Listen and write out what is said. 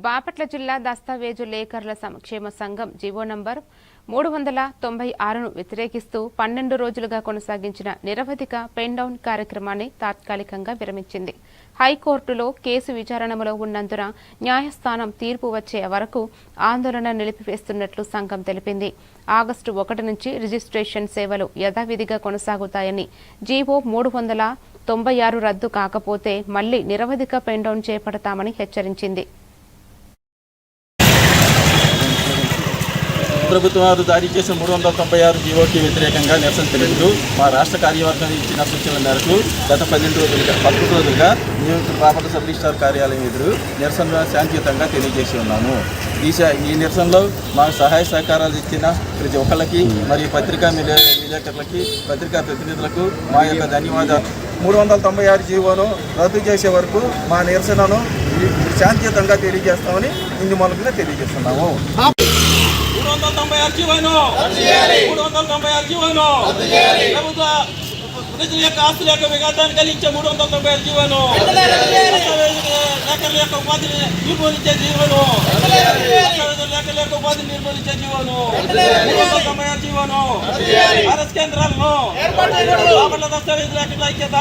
బాపట్ల జిల్లా దస్తావేజు లేఖరుల సంక్షేమ సంఘం జీవో నంబర్ 396ను వ్యతిరేకిస్తూ 12 రోజులుగా కొనసాగించిన నిరవధిక పెన్ డౌన్ కార్యక్రమాన్ని తాత్కాలికంగా విరమించింది. హైకోర్టులో కేసు విచారణలో ఉన్నందున న్యాయస్థానం తీర్పు వచ్చే వరకు ఆందోళన నిలిపివేస్తున్నట్లు సంఘం తెలిపింది. ఆగస్టు 1 నుంచి రిజిస్ట్రేషన్ సేవలు యథావిధిగా కొనసాగుతాయని, జీవో 396 రద్దు కాకపోతే మళ్లీ నిరవధిక పెన్ డౌన్ చేపడతామని హెచ్చరించింది. ప్రభుత్వం వారు జారీ చేసిన 396 జీవోకి వ్యతిరేకంగా నిరసన తెలుపుతూ మా రాష్ట్ర కార్యవర్గం ఇచ్చిన సూచనల మేరకు గత 11 రోజులుగా నియోజక బాపట్ల సబ్ రిజిస్ట్రార్ కార్యాలయం ఎదురు నిరసన శాంతియుతంగా తెలియజేసి ఉన్నాము. ఈ నిరసనలో మాకు సహాయ సహకారాలు ఇచ్చిన ప్రతి ఒక్కరికి మరియు పత్రికా విలేకరులకి, పత్రికా ప్రతినిధులకు మా యొక్క ధన్యవాదాలు. 396 జీవోను రద్దు చేసే వరకు మా నిరసనను శాంతియుతంగా తెలియజేస్తామని ఇందు మూలంగా తెలియజేస్తున్నాము. 396 జీవోను ప్రభుత్వ ప్రజల యొక్క ఆస్తుల యొక్క విఘాతాన్ని కలిగించే 396 జీవోను, లేఖల యొక్క ఉపాధిని నిర్మూలించే జీవోను, లేఖల యొక్క ఉపాధిని నిర్మూలించే జీవోను, 396 జీవోను, ఆర్ఎస్ కేంద్రాలను బాపట్ల దస్తావేజు లేఖల ఐక్యత.